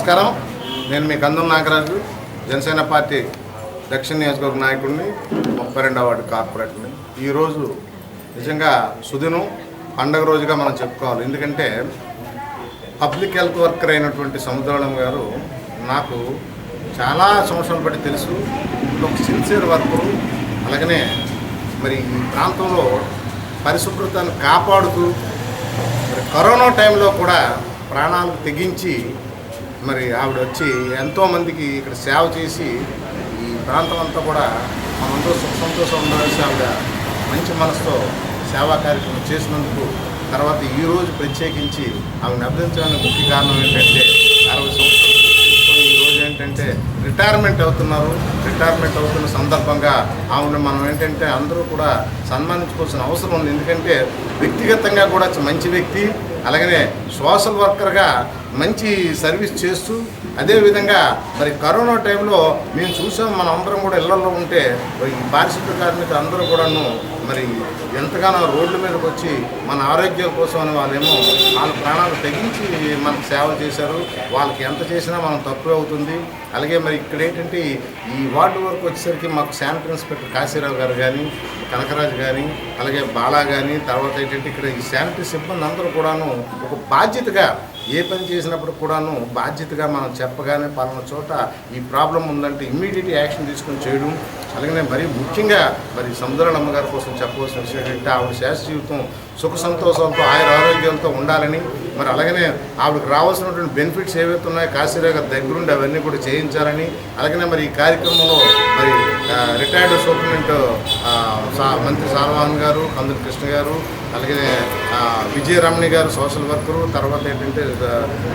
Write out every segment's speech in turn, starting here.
నమస్కారం. నేను మీ కందం నాగరాజు, జనసేన పార్టీ దక్షిణ నియోజకవర్గ నాయకుడిని, 32వ వార్డు కార్పొరేటర్ని. ఈరోజు నిజంగా సుదినం, పండగ రోజుగా మనం చెప్పుకోవాలి. ఎందుకంటే పబ్లిక్ హెల్త్ వర్కర్ అయినటువంటి సముద్రాలం గారు నాకు చాలా సంవత్సరాలు బట్టి తెలుసు. ఒక సిన్సియర్ వర్కరు. అలాగనే మరి ఈ ప్రాంతంలో పరిశుభ్రతను కాపాడుతూ మరి కరోనా టైంలో కూడా ప్రాణాలకు తెగించి మరి ఆవిడ వచ్చి ఎంతోమందికి ఇక్కడ సేవ చేసి ఈ ప్రాంతం అంతా కూడా మనందరూ సుఖ సంతోషం ఉండాల్సి ఆవిడ మంచి మనసుతో సేవా కార్యక్రమం చేసినందుకు తర్వాత ఈరోజు ప్రత్యేకించి ఆవిడని అభినందించడానికి ముఖ్య కారణం ఏంటంటే 60 సంవత్సరాలు ఈరోజు ఏంటంటే రిటైర్మెంట్ అవుతున్నారు. రిటైర్మెంట్ అవుతున్న సందర్భంగా ఆవిడని మనం ఏంటంటే అందరూ కూడా సన్మానించుకోవాల్సిన అవసరం ఉంది. ఎందుకంటే వ్యక్తిగతంగా కూడా మంచి వ్యక్తి, అలాగనే సోషల్ వర్కర్గా మంచి సర్వీస్ చేస్తూ అదేవిధంగా మరి కరోనా టైంలో మేము చూసాం. మనం అందరం కూడా ఇళ్లలో ఉంటే ఈ పారిశుద్ధ్య కార్మికులు అందరూ కూడాను మరి ఎంతగానో రోడ్ల మీదకి వచ్చి మన ఆరోగ్యం కోసం అని వాళ్ళేమో వాళ్ళ ప్రాణాలు తెగించి మనకు సేవలు చేశారు. వాళ్ళకి ఎంత చేసినా మనం తక్కువ అవుతుంది. అలాగే మరి ఇక్కడ ఏంటంటే ఈ వార్డు వరకు వచ్చేసరికి మాకు శానిటరీ ఇన్స్పెక్టర్ కాశీరావు గారు కానీ, కనకరాజు కానీ, అలాగే బాలా కానీ, తర్వాత ఏంటంటే ఇక్కడ ఈ శానిటరీ సిబ్బంది అందరూ కూడాను ఒక బాధ్యతగా ఏ పని చేసినప్పుడు కూడాను బాధ్యతగా మనం చెప్పగానే పలానా చోట ఈ ప్రాబ్లం ఉందంటే ఇమ్మీడియట్ యాక్షన్ తీసుకొని చేయడం. అలాగే మరి ముఖ్యంగా మరి సముద్రాల అమ్మగారి కోసం చెప్పవలసిన విషయం ఏంటంటే ఆవిడ శాశ్వత జీవితం సుఖ సంతోషాలతో ఆరోగ్యాలతో ఉండాలని, మరి అలాగనే ఆవిడకి రావాల్సినటువంటి బెనిఫిట్స్ ఏవైతే ఉన్నాయో కాశీరావు గారి దగ్గరుండి అవన్నీ కూడా చేయించాలని, అలాగనే మరి ఈ కార్యక్రమంలో మరి రిటైర్డ్ సూపరింటెండెంట్ మంత్రి సారవాహన్ గారు, కందుల కృష్ణ గారు, అలాగే విజయరమణి గారు సోషల్ వర్కరు, తర్వాత ఏంటంటే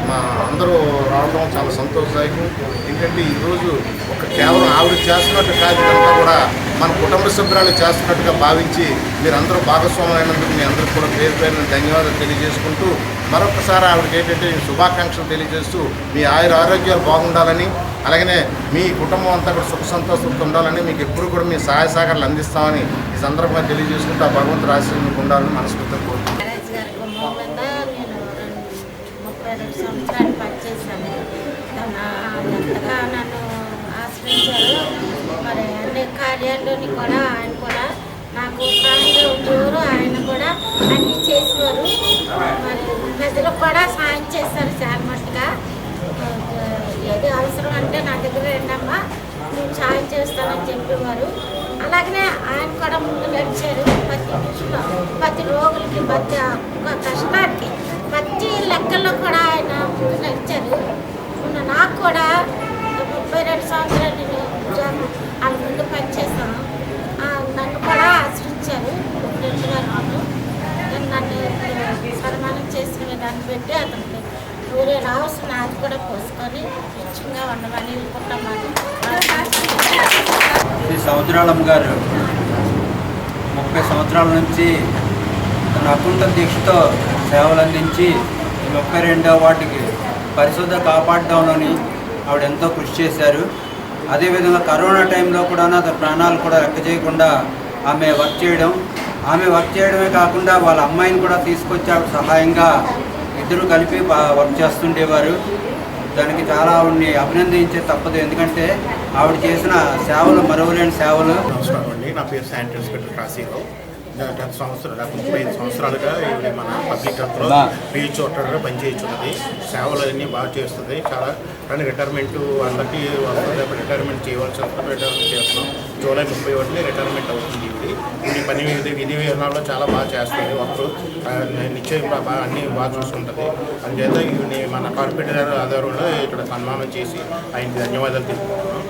మా అందరూ రావడం చాలా సంతోషదాయకం. ఏంటంటే ఈరోజు ఒక కేవలం ఆవిడ చేస్తున్నట్టు కాదు, ఇదంతా కూడా మన కుటుంబ సభ్యురాలు చేస్తున్నట్టుగా భావించి మీరందరూ భాగస్వాములు అయినందుకు మీ అందరూ కూడా పేరు పేరున ధన్యవాదాలు తెలియజేసుకుంటూ మరొకసారి ఆవిడకి ఏంటంటే శుభాకాంక్షలు తెలియజేస్తూ మీ ఆరోగ్యాలు బాగుండాలని, అలాగనే మీ కుటుంబం అంతా కూడా సుఖ సంతోషంతో ఉండాలని, మీకు ఎప్పుడు కూడా మీ సహాయ సహకారాలు అందిస్తామని ఈ సందర్భంగా తెలియజేసుకుంటూ ఆ భగవంతుడు ఆశీర్వాదం ఉండాలని మనస్ఫూర్తిగా కోరుతున్నాను. సంవత్సరాలు పనిచేశాను. ఎంతగా నన్ను ఆశ్రయించారు. మరి అన్ని కార్యాల్లోని కూడా ఆయన కూడా నాకు సహాయంగా ఉండేవారు. ఆయన కూడా అన్నీ చేసేవారు. మరి ప్రజలకు కూడా సాయం చేశారు చాలా మట్టుగా. ఏది అవసరం అంటే నా దగ్గర రండమ్మా నేను సాయం చేస్తానని చెప్పేవారు. అలాగనే ఆయన కూడా ముందు నడిచారు. ప్రతి విషయంలో ప్రతి రోగులకి ప్రతి కష్టానికి ప్రతి లెక్కల్లో కూడా ఆయన ముందు నడిచారు. నాకు కూడా 32 సంవత్సరాలు నేను ఉద్యోగం వాళ్ళ ముందు పనిచేశాను. నన్ను కూడా ఆశ్రయించారు ప్రెసిడెంట్ గారు. నన్ను సన్మానం చేసుకునే దాన్ని బట్టి అతనికి ఊరే రావాల్సిన అది కూడా పోసుకొని నిత్యంగా ఉండమని కుటుంబాన్ని. శ్రీ సముద్రాలమ్మ గారు 30 సంవత్సరాల నుంచి తన అకుంఠ దీక్షతో సేవలు అందించి 32వ వార్డుకి పరిశుభ్రత కాపాడడంలోని ఆవిడ ఎంతో కృషి చేశారు. అదేవిధంగా కరోనా టైంలో కూడా తన ప్రాణాలు కూడా లెక్క చేయకుండా ఆమె వర్క్ చేయడమే కాకుండా వాళ్ళ అమ్మాయిని కూడా తీసుకొచ్చి ఆవిడ సహాయంగా ఇద్దరు కలిపి వర్క్ చేస్తుండేవారు. దానికి చాలా ఆవిడని అభినందించే తప్పదు. ఎందుకంటే ఆవిడ చేసిన సేవలు మరువలేని సేవలు. నమస్కారం అండి, నా పేరు శానిటరీ ఇన్స్పెక్టర్ కాశీరావు. గత 35 సంవత్సరాలుగా మన పబ్లిక్ హెల్త్లో పీహెచ్ఓటర్గా పనిచేయించున్నది. సేవలు అన్నీ బాగా చేస్తుంది. చాలా కానీ రిటైర్మెంట్ అందరికీ వస్తుంది. రిటైర్మెంట్ చేయవలసి వస్తుంది. రిటైర్మెంట్ చేస్తున్నాం. జూలై 31 రిటైర్మెంట్ అవుతుంది. ఇది పని విధి విధానాల్లో చాలా బాగా చేస్తుంది. ఒకరు నిశ్చయం బాగా అన్నీ బాగా చూసుకుంటుంది. అందుచేత మన కార్పొరేటర్ ఆధారంలో ఇక్కడ సన్మానం చేసి ఆయనకి ధన్యవాదాలు తెలుపుతున్నాం.